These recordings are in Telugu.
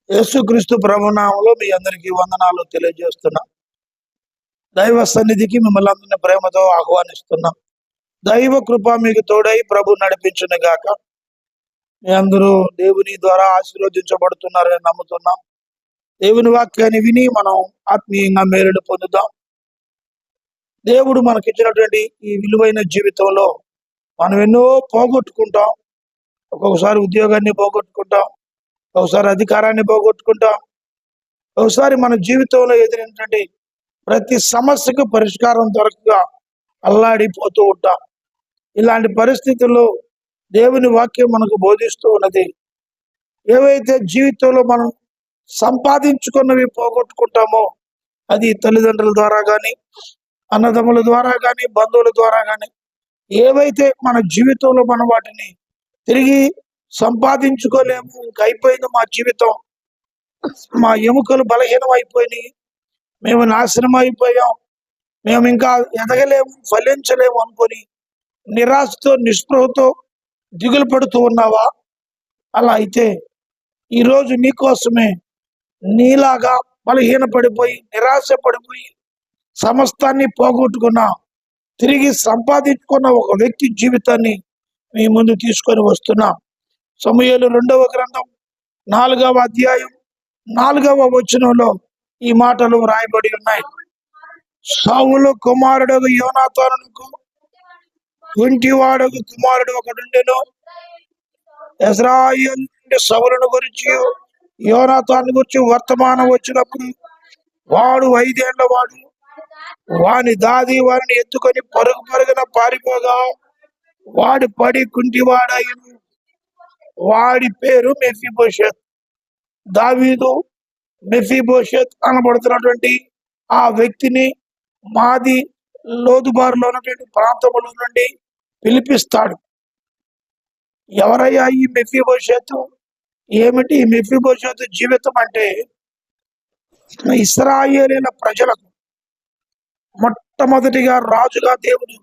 యేసుక్రీస్తు ప్రభునామములో మీ అందరికీ వందనాలు తెలియజేస్తున్నా. దైవ సన్నిధికి మిమ్మల్ని అందరిని ప్రేమతో ఆహ్వానిస్తున్నాం. దైవ కృప మీకు తోడై ప్రభు నడిపించును గాక. మీ అందరూ దేవుని ద్వారా ఆశీర్వదించబడుతున్నారని నమ్ముతున్నాం. దేవుని వాక్యాన్ని విని మనం ఆత్మీయంగా మేలును పొందుదాం. దేవుడు మనకిచ్చినటువంటి ఈ విలువైన జీవితంలో మనం ఎన్నో పోగొట్టుకుంటాం. ఒక్కొక్కసారి ఉద్యోగాన్ని పోగొట్టుకుంటాం, ఒకసారి అధికారాన్ని పోగొట్టుకుంటాం, ఒకసారి మన జీవితంలో ఎదురైనటువంటి ప్రతి సమస్యకు పరిష్కారం దొరకక అల్లాడిపోతూ ఉంటాం. ఇలాంటి పరిస్థితుల్లో దేవుని వాక్యం మనకు బోధిస్తూ ఉన్నది. ఏవైతే జీవితంలో మనం సంపాదించుకున్నవి పోగొట్టుకుంటామో అది తల్లిదండ్రుల ద్వారా కానీ, అన్నదమ్ముల ద్వారా కానీ, బంధువుల ద్వారా కానీ, ఏవైతే మన జీవితంలో మనం వాటిని తిరిగి సంపాదించుకోలేము, ఇంక అయిపోయింది మా జీవితం, మా ఎముకలు బలహీనం అయిపోయినాయి, మేము నాశనం అయిపోయాం, మేము ఇంకా ఎదగలేము, ఫలించలేము అనుకొని నిరాశతో నిస్పృహతో దిగులు పడుతూ ఉన్నావా? అలా అయితే ఈరోజు నీకోసమే నీలాగా బలహీన పడిపోయి నిరాశ పడిపోయి సమస్తాన్ని పోగొట్టుకున్న తిరిగి సంపాదించుకున్న ఒక వ్యక్తి జీవితాన్ని మీ ముందు తీసుకొని వస్తున్నా. సమూయేలు 2వ గ్రంథం 4వ అధ్యాయం 4వ వచనంలో ఈ మాటలు వ్రాయబడి ఉన్నాయి. సౌలు కుమారుడు యోనాతానుకు కుంటివాడకు కుమారుడు ఒకడుండెను. ఇశ్రాయేలు నుండి సౌలును గురించి యోనాతాను గురించి వర్తమానం వచ్చినప్పుడు వాడు 5 ఏళ్ల వాడు. వాని దాది వారిని ఎత్తుకొని పరుగున పారిపోగా వాడు పడి కుంటివాడయ్యను. వాడి పేరు మెఫీబోషెత్. దావీదు మెఫీబోషెత్ అనబడుతున్నటువంటి ఆ వ్యక్తిని మాది లోదుబారులో ఉన్నటువంటి ప్రాంతముల నుండి పిలిపిస్తాడు. ఎవరయ్యా ఈ మెఫీబోషెత్? ఏమిటి ఈ మెఫీబోషెత్ జీవితం అంటే? ఇశ్రాయేలీయుల ప్రజలకు మొట్టమొదటిగా రాజుగా దేవుడు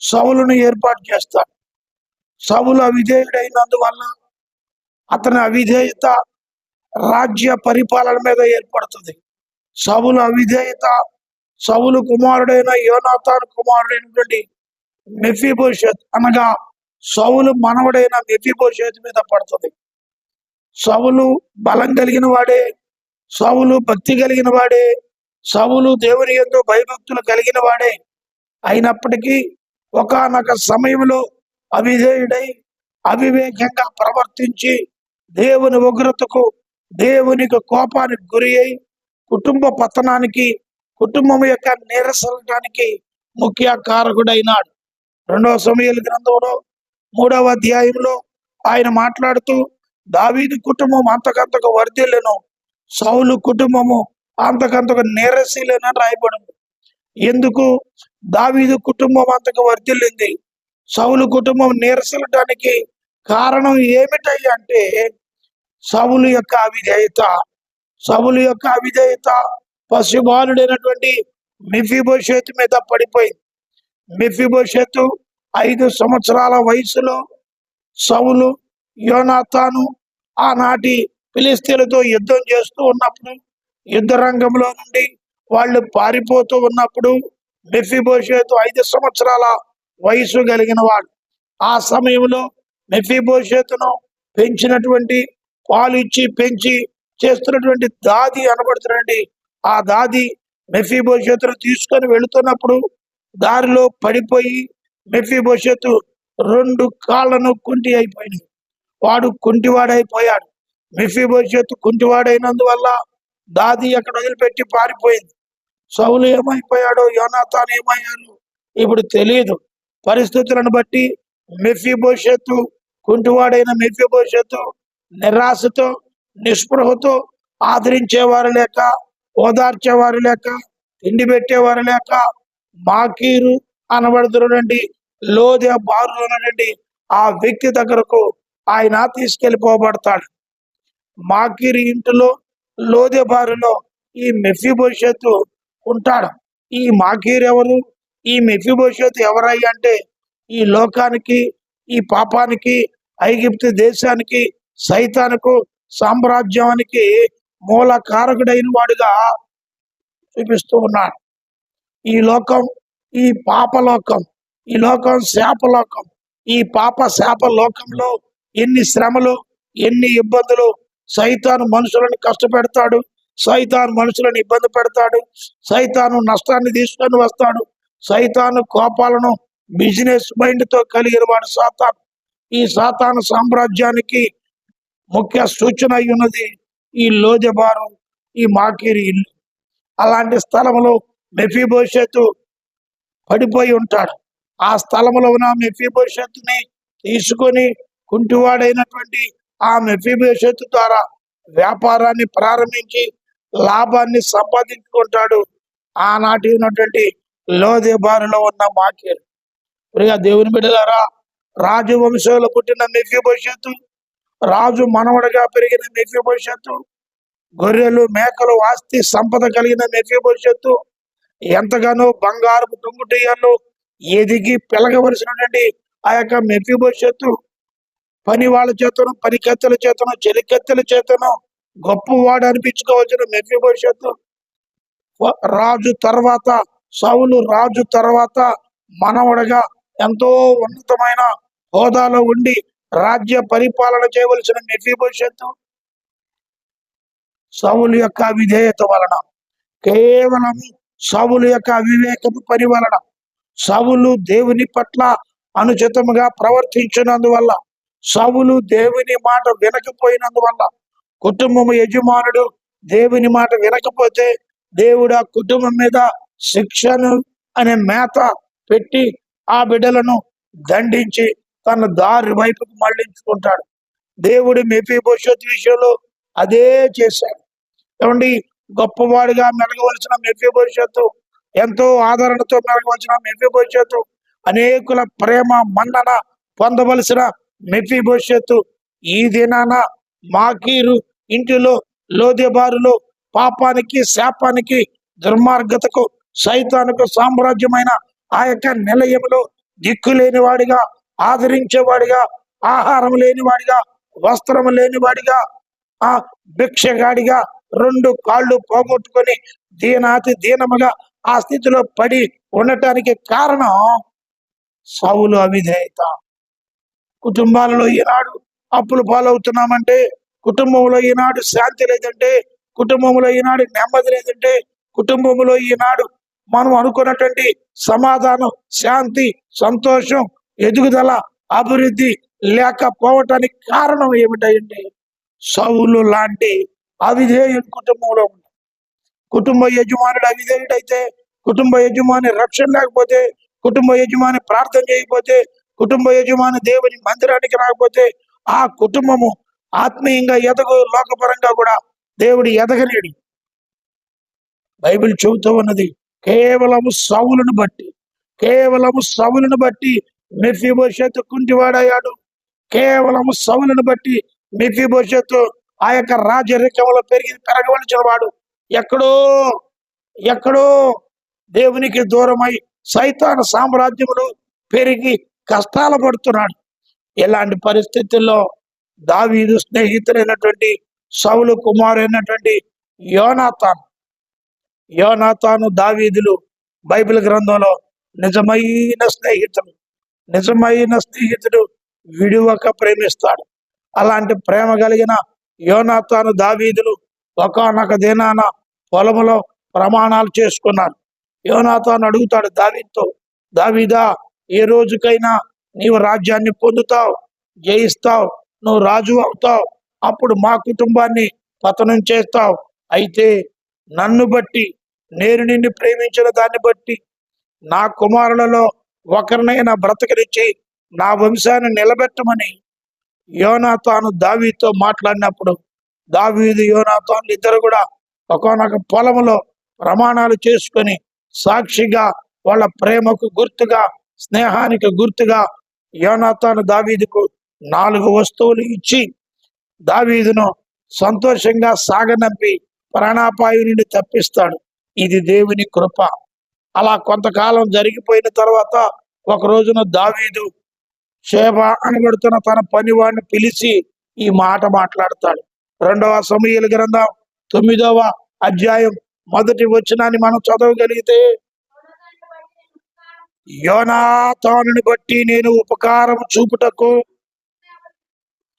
సౌలును ఏర్పాటు చేస్తాడు. సౌలు అవిధేయుడైనందువల్ల అతని అవిధేయత రాజ్య పరిపాలన మీద ఏర్పడుతుంది. సౌలు అవిధేయత సౌలు కుమారుడైన యోనాతాను కుమారుడైనటువంటి మెఫీబోషెత్ అనగా సౌలు మనవడైన మెఫీబోషెత్ మీద పడుతుంది. సౌలు బలం కలిగిన వాడే, సౌలు భక్తి కలిగిన వాడే, సౌలు దేవుని యందు భయభక్తులు కలిగిన వాడే. అయినప్పటికీ ఒకానొక సమయంలో అవిధేయుడై అవివేకంగా ప్రవర్తించి దేవుని ఉగ్రతకు దేవునికి కోపానికి గురి అయి కుటుంబ పతనానికి కుటుంబం యొక్క నీరసడానికి ముఖ్య కారకుడైనాడు. 2వ సమూయేలు గ్రంథంలో 3వ అధ్యాయంలో ఆయన మాట్లాడుతూ దావీదు కుటుంబం అంతకంతకు వర్ధిల్లెను, సౌలు కుటుంబము అంతకంతకు నీరసిల్లని రాయబడింది. ఎందుకు దావీదు కుటుంబం అంతకు వర్ధిల్లింది, సౌలు కుటుంబం నీరసిల్లడానికి కారణం ఏమిటయ్యా అంటే సౌలు యొక్క అవిధేయత. సౌలు యొక్క అవిధేయత పసిబాలుడైనటువంటి మెఫీబోషెత్ మీద పడిపోయింది. మెఫీబోషెత్ 5 సంవత్సరాల వయసులో సౌలు యోనాతాను ఆనాటి ఫిలిస్తీయులతో యుద్ధం చేస్తూ ఉన్నప్పుడు, యుద్ధ రంగంలో నుండి వాళ్ళు పారిపోతూ ఉన్నప్పుడు మెఫీబోషెత్ 5 సంవత్సరాల వయసు కలిగిన వాడు. ఆ సమయంలో మెఫీబోషెతును పెంచినటువంటి, పాలు ఇచ్చి పెంచి చేస్తున్నటువంటి దాది అనబడుతున్నటువంటి ఆ దాది మెఫీబోషెతును తీసుకొని వెళుతున్నప్పుడు దారిలో పడిపోయి మెఫీబోషెతు 2 కాళ్ళను కుంటి అయిపోయినాయి. వాడు కుంటివాడైపోయాడు. మెఫీబోషెతు కుంటివాడైనందువల్ల దాది అక్కడ వదిలిపెట్టి పారిపోయింది. సౌలు ఏమైపోయాడో, యోనాతాను ఏమయ్యాడు ఇప్పుడు తెలియదు. పరిస్థితులను బట్టి మెఫీబోషెతు, కుంటివాడైన మెఫీబోషెతు నిరాశతో నిస్పృహతో ఆదరించేవారు లేక, ఓదార్చేవారు లేక, తిండి పెట్టేవారు లేక మాకీరు అనబడుతున్నటువంటి లోదెబారులో ఉన్నటువంటి ఆ వ్యక్తి దగ్గరకు ఆయన తీసుకెళ్ళిపోబడతాడు. మాకీరు ఇంటిలో లోదెబారులో ఈ మెఫీబోషెతు ఉంటాడు. ఈ మాకీరు ఎవరు? ఈ మెఫీబోషెతు ఎవరయ్యా అంటే ఈ లోకానికి, ఈ పాపానికి, ఐగుప్తు దేశానికి, సైతానుకు, సామ్రాజ్యానికి మూల కారకుడైన వాడుగా చూపిస్తూ ఉన్నాడు. ఈ లోకం, ఈ పాపలోకం, ఈ లోకం శాపలోకం. ఈ పాప శాప లోకంలో ఎన్ని శ్రమలు, ఎన్ని ఇబ్బందులు. సైతాను మనుషులను కష్టపెడతాడు, సైతాను మనుషులను ఇబ్బంది పెడతాడు, సైతాను నష్టాన్ని తీసుకొని వస్తాడు, సైతాను కోపాలను బిజినెస్ మైండ్ తో కలిగిన వాడు సాతాను. ఈ సాతాను సామ్రాజ్యానికి ముఖ్య సూచన అయి ఉన్నది ఈ లోదెబారు, ఈ మాకీరు ఇల్లు. అలాంటి స్థలంలో మెఫీబోషెతు పడిపోయి ఉంటాడు. ఆ స్థలంలో ఉన్న మెఫీబోషెతుని తీసుకొని కుంటివాడైనటువంటి ఆ మెఫీబోషెతు ద్వారా వ్యాపారాన్ని ప్రారంభించి లాభాన్ని సంపాదించుకుంటాడు. ఆనాటి ఉన్నటువంటి లోదెబారులో ఉన్న మాకీరు. ప్రియ దేవుని బిడ్డలారా, రాజు వంశంలో పుట్టిన మెఫీబోషెతు, రాజు మనవడగా పెరిగిన మెఫీబోషెతు, గొర్రెలు మేకలు ఆస్తి సంపద కలిగిన మెఫీబోషెతు, ఎంతగానో బంగారు టుంగుటియల్లో ఎదిగి పెరగవలసినటువంటి ఆ యొక్క మెఫీబోషెతు పని వాళ్ళ చేతను, పని కత్తెల చేతను, చెలికత్తెల చేతను గొప్పవాడు అనిపించుకోవచ్చిన మెఫీబోషెతు రాజు తర్వాత, సౌలు రాజు తర్వాత మనవడగా ఎంతో ఉన్నతమైన హోదాలో ఉండి రాజ్య పరిపాలన చేయవలసిన మెఫీబోషెతు సౌలు యొక్క విధేయత వలన, కేవలం సౌలు యొక్క అవివేకపు పని వలన, సౌలు దేవుని పట్ల అనుచితముగా ప్రవర్తించినందువల్ల, సౌలు దేవుని మాట వినకపోయినందువల్ల, కుటుంబము యజమానుడు దేవుని మాట వినకపోతే దేవుడు ఆ కుటుంబం మీద శిక్షను అనే మేత పెట్టి ఆ బిడ్డలను దండించి తన దారి వైపుకు మళ్లించుకుంటాడు. దేవుడు మెఫీబోషెతు విషయంలో అదే చేశాడు. ఏమండి, గొప్పవాడిగా మెలగవలసిన మెఫీబోషెతు, ఎంతో ఆదరణతో మెలగవలసిన మెఫీబోషెతు, అనేకుల ప్రేమ మన్నన పొందవలసిన మెఫీబోషెతు ఈ దినాన మాకీరు ఇంటిలో, లోదెబారులో పాపానికి, శాపానికి, దుర్మార్గతకు, సైతానుకు సామ్రాజ్యమైన ఆ యొక్క నిలయంలో దిక్కు వాడిగా, ఆదరించేవాడిగా, ఆహారం లేనివాడిగా, వస్త్రం లేనివాడిగా, ఆ భిక్షగాడిగా 2 కాళ్ళు పోగొట్టుకొని దీనాతి దీనముగా ఆ స్థితిలో పడి ఉండటానికి కారణం సౌలు అవిధేయత. కుటుంబాలలో ఈనాడు అప్పులు పాలవుతున్నామంటే, కుటుంబంలో ఈనాడు శాంతి లేదంటే, కుటుంబంలో ఈనాడు నెమ్మది లేదంటే, కుటుంబంలో ఈనాడు మనం అనుకున్నటువంటి సమాధానం, శాంతి, సంతోషం, ఎదుగుదల, అభివృద్ధి లేకపోవటానికి కారణం ఏమిటండి? సౌలు లాంటి అవిధేయుడు కుటుంబంలో ఉంది. కుటుంబ యజమానుడు అవిధేయుడైతే, కుటుంబ యజమాని రక్షణ లేకపోతే, కుటుంబ యజమాని ప్రార్థన చేయకపోతే, కుటుంబ యజమాని దేవుని మందిరానికి రాకపోతే ఆ కుటుంబము ఆత్మీయంగా ఎదగు, లోకపరంగా కూడా దేవుడు ఎదగలేడు. బైబిల్ చెబుతూ ఉన్నది, కేవలము సౌలును బట్టి మెఫీబోషెతు కుంటివాడయ్యాడు. కేవలము సౌలును బట్టి మెఫీబోషెతు ఆ యొక్క రాజరికంలో పెరగవలసిన వాడు ఎక్కడో దేవునికి దూరమై సైతాను సామ్రాజ్యములు పెరిగి కష్టాలు పడుతున్నాడు. ఇలాంటి పరిస్థితుల్లో దావీదు స్నేహితులైనటువంటి సౌలు కుమారుడైనటువంటి యోనాతాను, దావీదులు బైబిల్ గ్రంథంలో నిజమైన స్నేహితుడు విడువక ప్రేమిస్తాడు. అలాంటి ప్రేమ కలిగిన యోనాతాను, దావీదులు ఒకానొక దినాన పొలములో ప్రమాణాలు చేసుకున్నారు. యోనాతాను అడుగుతాడు దావీదుతో, దావీదా, ఏ రోజుకైనా నీవు రాజ్యాన్ని పొందుతావు, జయిస్తావు, నువ్వు రాజు అవుతావు, అప్పుడు మా కుటుంబాన్ని పతనం చేస్తావు. అయితే నన్ను బట్టి, నేను నిన్ను ప్రేమించిన దాన్ని బట్టి నా కుమారులలో ఒకరినైనా బ్రతకనిచ్చి నా వంశాన్ని నిలబెట్టమని యోనాతాను దావీదుతో మాట్లాడినప్పుడు, దావీదు యోనాతాను ఇద్దరు కూడా ఒకానొక పొలములో ప్రమాణాలు చేసుకొని సాక్షిగా, వాళ్ళ ప్రేమకు గుర్తుగా, స్నేహానికి గుర్తుగా యోనాతాను దావీదుకు 4 వస్తువులు ఇచ్చి దావీదును సంతోషంగా సాగనంపి ప్రాణాపాయం నుండి తప్పిస్తాడు. ఇది దేవుని కృప. అలా కొంతకాలం జరిగిపోయిన తర్వాత ఒక రోజున దావీదు షేబ అనబడుతున్న తన పనివాడిని పిలిచి ఈ మాట మాట్లాడతాడు. 2వ సమూయేలు గ్రంథం 9వ అధ్యాయం మొదటి వచనాన్ని మనం చదవగలిగితే, యోనాతానుని బట్టి నేను ఉపకారం చూపుటకు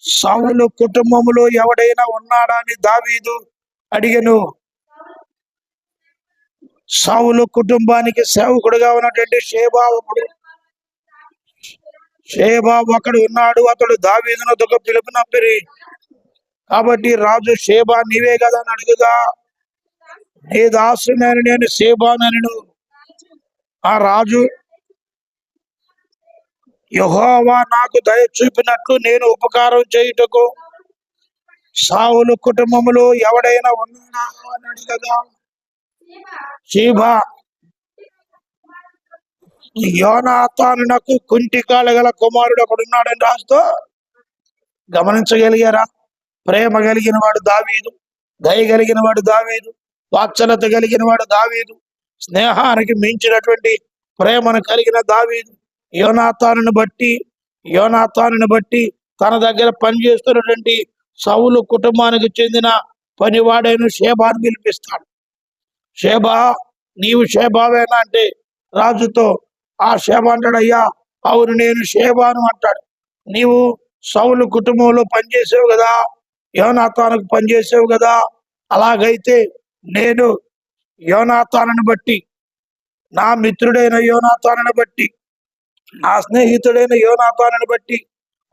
సౌలు కుటుంబములో ఎవడైనా ఉన్నాడా అని దావీదు అడిగెను. సౌలు కుటుంబానికి సేవకుడుగా ఉన్నటువంటి షేబా ఒకడు ఉన్నాడు. అతడు దావీదును దుఃఖ పిలుపునంపిరి. కాబట్టి రాజు, షేబా నీవే కదా అని అడుగుగా, నీ దాసునని నేను షేబానను. ఆ రాజు, యెహోవా నాకు దయ చూపినట్లు నేను ఉపకారం చేయుటకు సౌలు కుటుంబములో ఎవడైనా ఉన్నాడా అని అడగగా, షేబా యోనాతానునకు కుంటికాలు గల కుమారుడు ఒకడున్నాడని రాస్తూ గమనించగలిగారా? ప్రేమ కలిగిన వాడు దావీదు, దయ కలిగిన వాడు దావీదు, వాత్సల్యత కలిగిన వాడు దావీదు, స్నేహానికి మించినటువంటి ప్రేమను కలిగిన దావీదు యోనాతానుని బట్టి తన దగ్గర పనిచేస్తున్నటువంటి సౌలు కుటుంబానికి చెందిన పనివాడైన షేబాను పిలిపిస్తాడు. షేబా, నీవు షేబావేనా అంటే రాజుతో ఆ షేబా అంటాడు, అయ్యా అవును నేను షేబాను అంటాడు. నీవు సౌలు కుటుంబంలో పనిచేసావు కదా, యోనాతానుకు పనిచేసావు కదా, అలాగైతే నేను యోనాతానుని బట్టి, నా మిత్రుడైన యోనాతానుని బట్టి, నా స్నేహితుడైన యోనాతానుని బట్టి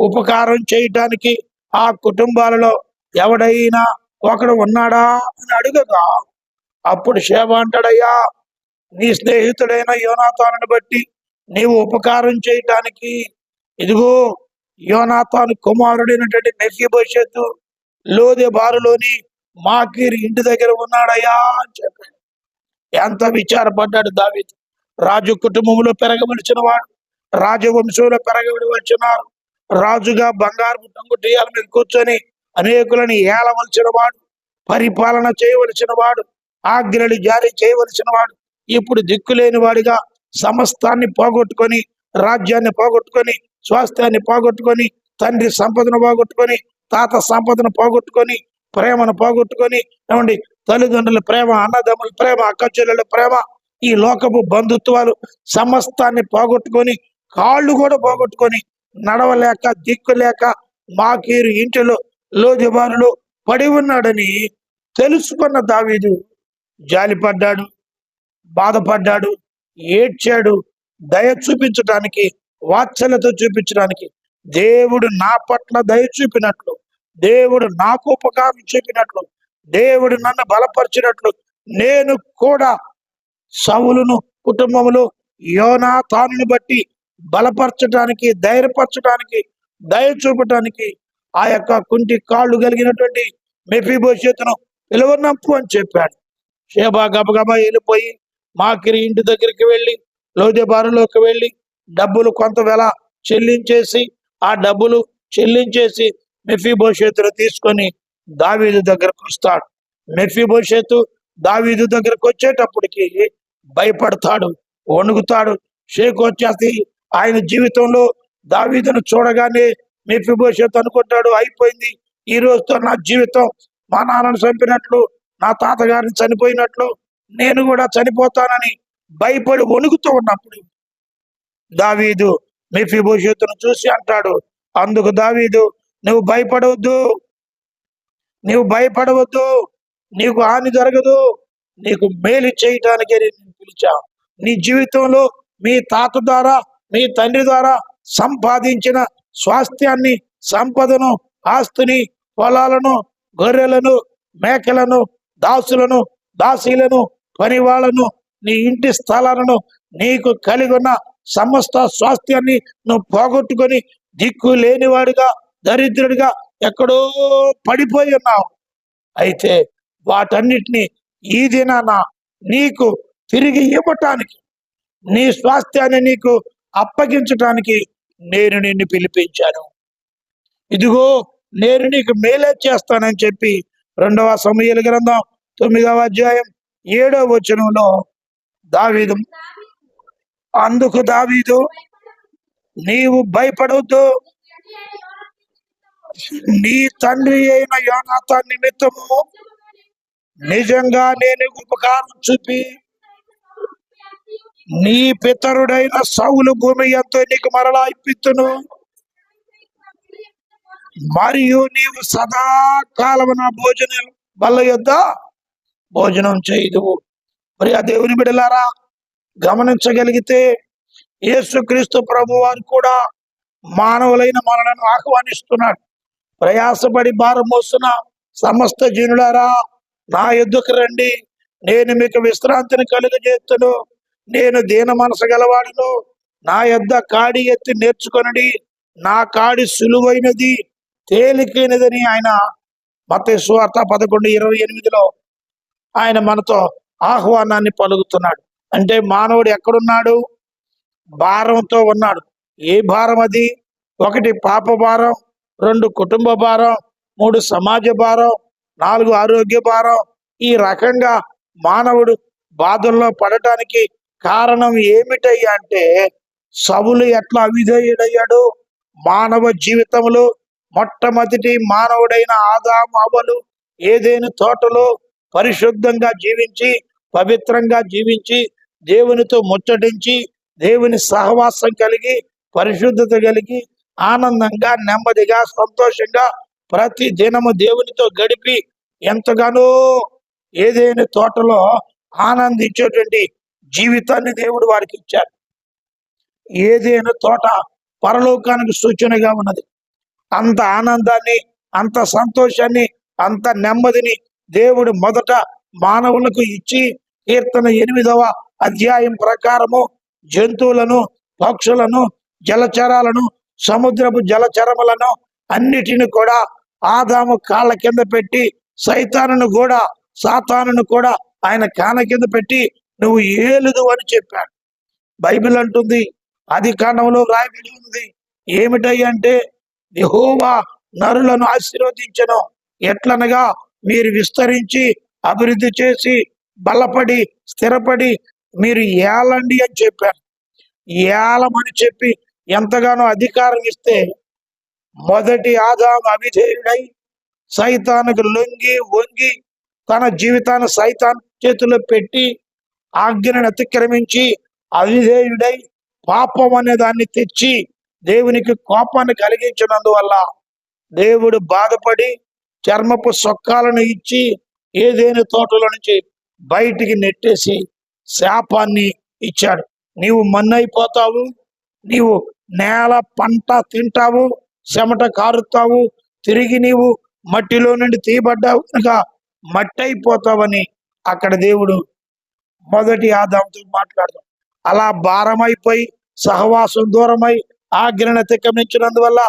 ఉపకారం చేయటానికి ఆ కుటుంబాలలో ఎవడైనా ఒకడు ఉన్నాడా అని అడుగగా, అప్పుడు షేబా అంటాడయ్యా, నీ స్నేహితుడైన యోనాతానుని బట్టి నీవు ఉపకారం చేయటానికి ఇదిగో యోనాతాను కుమారుడైనటువంటి మెఫీబోషెతు లోదెబారులోని మాకీరు ఇంటి దగ్గర ఉన్నాడయ్యా అని చెప్పాడు. ఎంత విచారపడ్డాడు దావీదు. రాజు కుటుంబంలో పెరగవలసిన వాడు, రాజవంశంలో పెరగవలసినారు, రాజుగా బంగారు టంగుటియాల మీద కూర్చొని అనేకులని ఏలవలసిన వాడు, పరిపాలన చేయవలసిన వాడు, ఆజ్ఞలు జారీ చేయవలసిన వాడు, ఇప్పుడు దిక్కులేని వాడిగా సమస్తాన్ని పోగొట్టుకొని, రాజ్యాన్ని పోగొట్టుకొని, స్వాస్థ్యాన్ని పోగొట్టుకొని, తండ్రి సంపదను పోగొట్టుకొని, తాత సంపదను పోగొట్టుకొని, ప్రేమను పోగొట్టుకొని, ఏమండి తల్లిదండ్రుల ప్రేమ, అన్నదమ్ముల ప్రేమ, అక్కచెల్లెల ప్రేమ, ఈ లోకపు బంధుత్వాలు సమస్తాన్ని పోగొట్టుకొని, కాళ్ళు కూడా పోగొట్టుకొని, నడవలేక దిక్కులేక మాకీరు ఇంటిలో లోదెబారులో పడి ఉన్నాడని తెలుసుకున్న దావీదు జాలిపడ్డాడు, బాధపడ్డాడు, ఏడ్చాడు. దయ చూపించడానికి, వాత్సల్యత చూపించడానికి, దేవుడు నా పట్ల దయ చూపినట్లు, దేవుడు నాకు ఉపకారం చూపినట్లు, దేవుడు నన్ను బలపరిచినట్లు, నేను కూడా సౌలును కుటుంబంలో యోనాతానుని బట్టి బలపరచడానికి, ధైర్యపరచడానికి, దయ చూపటానికి ఆ యొక్క కుంటి కాళ్ళు కలిగినటువంటి మెఫీబోషెతును పిలువనంపు అని చెప్పాడు. షేబా గబగబా వెళ్ళిపోయి మాకిరి ఇంటి దగ్గరికి వెళ్ళి, లోదెబారులోకి వెళ్ళి డబ్బులు కొంత వెల చెల్లించేసి, ఆ డబ్బులు చెల్లించేసి మెఫీబోషెతును తీసుకొని దావీదు దగ్గరకు వస్తాడు. మెఫీబోషెతు దావీదు దగ్గరకు వచ్చేటప్పటికి భయపడతాడు, వణుకుతాడు, షేకు వచ్చేసి ఆయన జీవితంలో దావీదును చూడగానే మెఫీబోషెతు అనుకుంటాడు, అయిపోయింది, ఈ రోజుతో నా జీవితం మా నాన్నను చంపినట్లు, నా తాతగారిని చనిపోయినట్లు నేను కూడా చనిపోతానని భయపడి వణుకుతూ ఉన్నప్పుడు దావీదు మెఫీబోషెతును చూసి అంటాడు, అందుకు దావీదు, నువ్వు భయపడవద్దు, నీకు హాని జరగదు, నీకు మేలు చేయటానికే నేను పిలిచా. నీ జీవితంలో మీ తాత ద్వారా, మీ తండ్రి ద్వారా సంపాదించిన స్వాస్థ్యాన్ని, సంపదను, ఆస్తిని, పొలాలను, గొర్రెలను, మేకలను, దాసులను, దాసీలను, పనివాళ్లను, నీ ఇంటి స్థలాలను, నీకు కలిగి ఉన్న సమస్త స్వాస్థ్యాన్ని నువ్వు పోగొట్టుకొని దిక్కు లేనివాడిగా, దరిద్రుడిగా ఎక్కడో పడిపోయి ఉన్నావు. అయితే వాటన్నిటినీ ఈ దినాన నీకు తిరిగి ఇవ్వటానికి, నీ స్వాస్థ్యాన్ని నీకు అప్పగించటానికి నేను నిన్ను పిలిపించాను. ఇదిగో నేను నీకు మేలే చేస్తానని చెప్పి 2వ సమూయేలు గ్రంథం 9వ అధ్యాయం 7వ వచనంలో దావీదు, అందుకు దావీదు, నీవు భయపడవద్దు, నీ తండ్రి అయిన యోనాతాను నిమిత్తము నిజంగా నేను ఉపకారం చూపి నీ పితరుడైన సౌలు భూమి ఎంతో నీకు మరలా ఇప్పిత్తును, మరియు నీవు సదాకాలము నా భోజనం బల్ల యొద్ద భోజనం చేయదువు. మరి ఆ దేవుని బిడ్డలారా, గమనించగలిగితే యేసుక్రీస్తు ప్రభు వారు కూడా మానవులైన మనలను ఆహ్వానిస్తున్నాడు. ప్రయాసపడి భారం మోస్తున్న సమస్త జనులారా, నా యొద్దకు రండి, నేను మీకు విశ్రాంతిని కలుగజేస్తును. నేను దీన మనసు గలవాడును, నా యొద్ద కాడి ఎత్తి నేర్చుకొనడి, నా కాడి సులువైనది తేలికైనదని ఆయన మత్తయి సువార్త 11:28లో ఆయన మనతో ఆహ్వానాన్ని పలుకుతున్నాడు. అంటే మానవుడు ఎక్కడున్నాడు? భారంతో ఉన్నాడు. ఏ భారం అది? 1 పాప భారం, 2 కుటుంబ భారం, 3 సమాజ భారం, 4 ఆరోగ్య భారం. ఈ రకంగా మానవుడు బాధల్లో పడటానికి కారణం ఏమిటయ్యా అంటే, సౌలు ఎట్లా అవిధేయుడయ్యాడు? మానవ జీవితంలో మొట్టమొదటి మానవుడైన ఆదాము అవ్వలు ఏదైనా తోటలో పరిశుద్ధంగా జీవించి, పవిత్రంగా జీవించి, దేవునితో ముచ్చటించి, దేవుని సహవాసం కలిగి, పరిశుద్ధత కలిగి, ఆనందంగా, నెమ్మదిగా, సంతోషంగా ప్రతి దినము దేవునితో గడిపి ఎంతగానో ఏదైనా తోటలో ఆనందించేటువంటి జీవితాన్ని దేవుడు వారికి ఇచ్చారు. ఏదైనా తోట పరలోకానికి సూచనగా ఉన్నది. అంత ఆనందాన్ని, అంత సంతోషాన్ని, అంత నెమ్మదిని దేవుడు మొదట మానవులకు ఇచ్చి, కీర్తన 8వ అధ్యాయం ప్రకారము జంతువులను, పక్షులను, జలచరాలను, సముద్రపు జలచరములను అన్నిటిని కూడా ఆదాము కాళ్ళ కింద పెట్టి, సాతానును కూడా ఆయన కాళ్ళ కింద పెట్టి నువ్వు ఏలుదు అని చెప్పాడు. బైబిల్ అంటుంది, ఆదికాండంలో రాయబడి ఉంది ఏమిటంటే, యెహోవా నరులను ఆశీర్వదించెను, ఎట్లనగా మీరు విస్తరించి అభివృద్ధి చేసి బలపడి స్థిరపడి మీరు ఏలండి అని చెప్పారు. ఏలమని చెప్పి ఎంతగానో అధికారం ఇస్తే, మొదటి ఆదాము అవిధేయుడై సైతానుకు లొంగి వంగి తన జీవితాన్ని సైతాన్ చేతిలో పెట్టి ఆజ్ఞను అతిక్రమించి అవిధేయుడై పాపం అనే దాన్ని తెచ్చి దేవునికి కోపాన్ని కలిగించినందువల్ల దేవుడు బాధపడి చర్మపు సొక్కాలను ఇచ్చి ఏదైనా తోటలో నుంచి బయటికి నెట్టేసి శాపాన్ని ఇచ్చాడు. నీవు మన్నైపోతావు, నీవు నేల పంట తింటావు, చెమట కారుతావు, తిరిగి నీవు మట్టిలో నుండి తీయబడ్డావు కనుక మట్టి అయిపోతావని అక్కడ దేవుడు మొదటి ఆదాముతో మాట్లాడతాం. అలా భారమైపోయి సహవాసం దూరమై ఆజ్ఞను అతిక్రమించినందువల్ల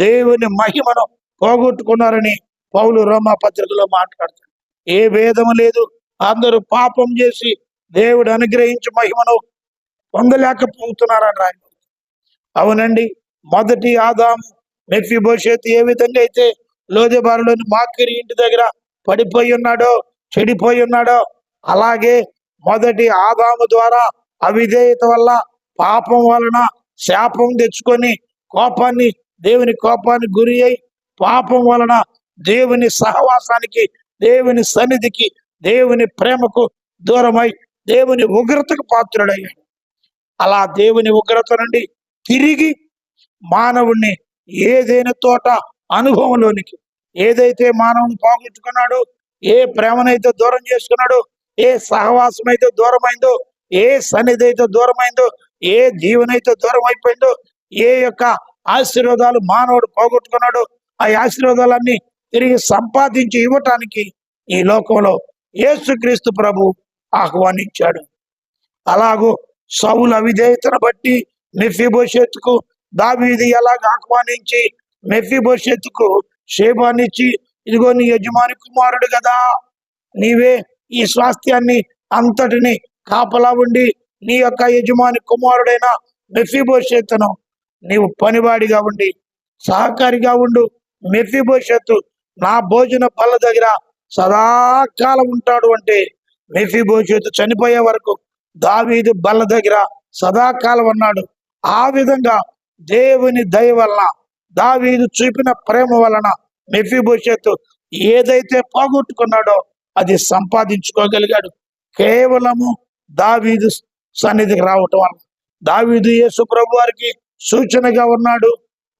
దేవుని మహిమను పోగొట్టుకున్నారని పౌలు రోమా పత్రికలో మాట్లాడతాడు. ఏ భేదము లేదు, అందరూ పాపం చేసి దేవుడు అనుగ్రహించి మహిమను పొందలేకపోతున్నారని రాయ. అవునండి, మొదటి ఆదాము మెఫీబోషెతు ఏ విధంగా అయితే లోదెబారులోని మాకిరి ఇంటి దగ్గర పడిపోయి ఉన్నాడో, చెడిపోయి ఉన్నాడో, అలాగే మొదటి ఆదాము ద్వారా అవిధేయత వల్ల, పాపం వలన శాపం తెచ్చుకొని దేవుని కోపాన్ని గురి అయి, పాపం వలన దేవుని సహవాసానికి, దేవుని సన్నిధికి, దేవుని ప్రేమకు దూరమై దేవుని ఉగ్రతకు పాత్రుడయ్యాడు. అలా దేవుని ఉగ్రత నుండి తిరిగి మానవుణ్ణి ఏదైనా తోట అనుభవంలోనికి, ఏదైతే మానవుని పోగొట్టుకున్నాడో, ఏ ప్రేమనైతే దూరం చేసుకున్నాడో, ఏ సహవాసం అయితే దూరమైందో, ఏ సన్నిధి అయితే దూరమైందో, ఏ దీవెనైతే దూరం అయిపోయిందో, ఏ యొక్క ఆశీర్వాదాలు మానవుడు పోగొట్టుకున్నాడో ఆ ఆశీర్వాదాలన్నీ తిరిగి సంపాదించి ఇవ్వటానికి ఈ లోకంలో యేసుక్రీస్తు ప్రభు ఆహ్వానించాడు. అలాగూ సౌలు అవిధేయతను బట్టి మెఫీబోషెతుకు దావీదు ఎలాగ ఆహ్వానించి మెఫీబోషెతుకు షేబానిచ్చి, ఇదిగో నీ యజమాని కుమారుడు కదా, నీవే ఈ స్వాస్థ్యాన్ని అంతటిని కాపలా ఉండి నీ యొక్క యజమాని కుమారుడైన మెఫీబోషెతును నీవు పనివాడిగా ఉండి సహకారిగా ఉండు. మెఫీబోషెతు నా భోజన బల్ల దగ్గర సదాకాలం ఉంటాడు అంటే, మెఫీబోషెతు చనిపోయే వరకు దావీదు బల్ల దగ్గర సదాకాలం ఉన్నాడు. ఆ విధంగా దేవుని దయ వలన, దావీదు చూపిన ప్రేమ వలన మెఫీబోషెతు ఏదైతే పోగొట్టుకున్నాడో అది సంపాదించుకోగలిగాడు కేవలము దావీదు సన్నిధికి రావటం వల్ల. దావీదు యేసు ప్రభు వారికి సూచనగా ఉన్నాడు.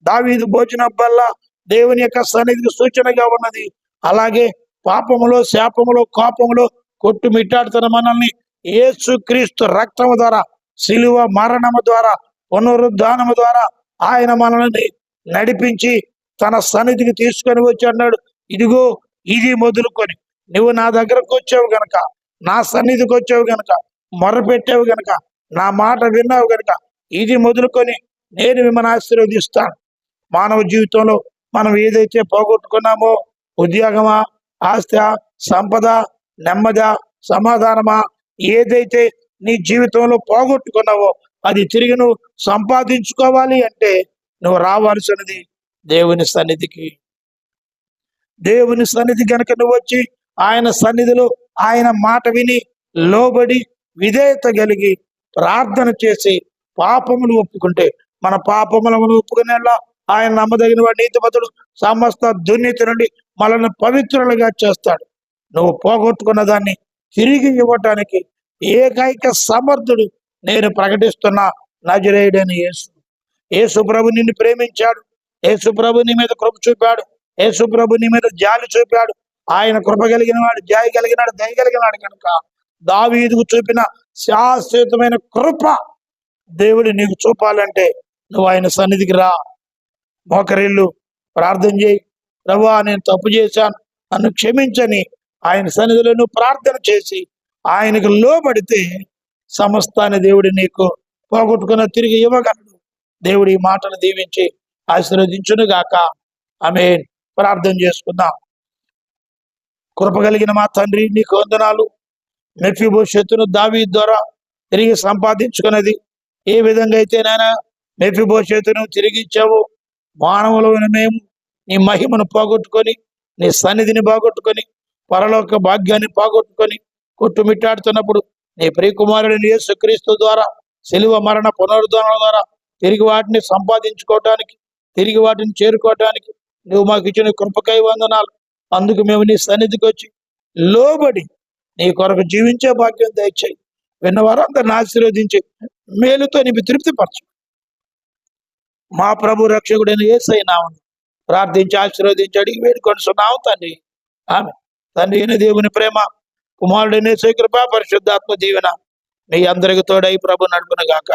దావీదు భోజనం వల్ల దేవుని యొక్క సన్నిధికి సూచనగా ఉన్నది. అలాగే పాపములో, శాపములో, కోపములో కొట్టుమిట్టాడుతున్న మనల్ని యేసు క్రీస్తు రక్తము ద్వారా, శిలువ మరణము ద్వారా, పునరుద్ధానము ద్వారా ఆయన మనల్ని నడిపించి తన సన్నిధికి తీసుకొని వచ్చి అన్నాడు, ఇదిగో ఇది మొదలుకొని నువ్వు నా దగ్గరకు వచ్చావు గనక, నా సన్నిధికి వచ్చావు గనక, మొరపెట్టావు గనక, నా మాట విన్నావు గనక, ఇది మొదలుకొని నేను మిమ్మల్ని ఆశీర్వదిస్తాను. మానవ జీవితంలో మనం ఏదైతే పోగొట్టుకున్నామో, ఉద్యోగమా, ఆస్తి, సంపద, నెమ్మద, సమాధానమా, ఏదైతే నీ జీవితంలో పోగొట్టుకున్నావో అది తిరిగి నువ్వు సంపాదించుకోవాలి అంటే నువ్వు రావాల్సినది దేవుని సన్నిధికి. దేవుని సన్నిధి కనుక నువ్వు వచ్చి ఆయన సన్నిధిలో ఆయన మాట విని లోబడి విధేయత కలిగి ప్రార్థన చేసి పాపములు ఒప్పుకుంటే, మన పాపములను ఒప్పుకునేలా ఆయన నమ్మదగిన వాడు, నీతిమంతుడు, సమస్త దుర్నీతి నుండి మనల్ని పవిత్రులుగా చేస్తాడు. నువ్వు పోగొట్టుకున్న దాన్ని తిరిగి ఇవ్వటానికి ఏకైక సమర్థుడు నేను ప్రకటిస్తున్నా నజరేయుడైన యేసు. యేసు ప్రభు నిన్ను ప్రేమించాడు. యేసు ప్రభు నీ మీద కృప చూపాడు. యేసు ప్రభు నీ మీద జాలి చూపాడు. ఆయన కృప కలిగిన వాడు, జాలి కలిగినాడు, దయ కలిగినాడు కనుక దావీదుకు చూపిన శాశ్వతమైన కృప దేవుడు నీకు చూపాలంటే నువ్వు ఆయన సన్నిధికి రా. మోకరిల్లు ప్రార్థన చేయి. ప్రభువా, నేను తప్పు చేశాను, నన్ను క్షమించని ఆయన సన్నిధిలో నువ్వు ప్రార్థన చేసి ఆయనకు లోబడితే సమస్తాన్ని దేవుడు నీకు పోగొట్టుకున్న తిరిగి ఇవ్వగలడు. దేవుడు ఈ మాటలు దీవించి ఆశీర్వదించును గాక. ఆమేన్. ప్రార్థన చేసుకుందాం. కృప కలిగిన మా తండ్రి, నీకు వందనాలు. మెఫీబోషెతును దావీదు ద్వారా తిరిగి సంపాదించుకున్నది ఏ విధంగా అయితే నాయన మెఫీబోషెతును తిరిగి ఇచ్చావు, మానవులైన మేము నీ మహిమను పోగొట్టుకొని, నీ సన్నిధిని పోగొట్టుకొని, పరలోక భాగ్యాన్ని పోగొట్టుకొని కొట్టుమిట్టాడుతున్నప్పుడు నీ ప్రియకుమారుడిని యేసుక్రీస్తు ద్వారా, శిలువ మరణ పునరుద్ధరణ ద్వారా తిరిగి వాటిని సంపాదించుకోవటానికి, తిరిగి వాటిని చేరుకోవటానికి నువ్వు మాకు ఇచ్చిన కృపకై వందనాలు. అందుకు మేము నీ సన్నిధికి వచ్చి లోబడి నీ కొరకు జీవించే భాగ్యం దయచేయి. విన్నవారందరిని ఆశీర్వదించి మేలుతో నీకు తృప్తిపరచు. మా ప్రభు రక్షకుడైన యేసయ్య నామమున ప్రార్థించి ఆశీర్వదించి అడిగి వేడుకొనుచున్నాము తండ్రి. ఆమె తండ్రి అయిన దేవుని ప్రేమ, కుమారుడైన యేసు కృప, పరిశుద్ధాత్మ దీవెన మీ అందరికి తోడై ప్రభు నడుపును గాక.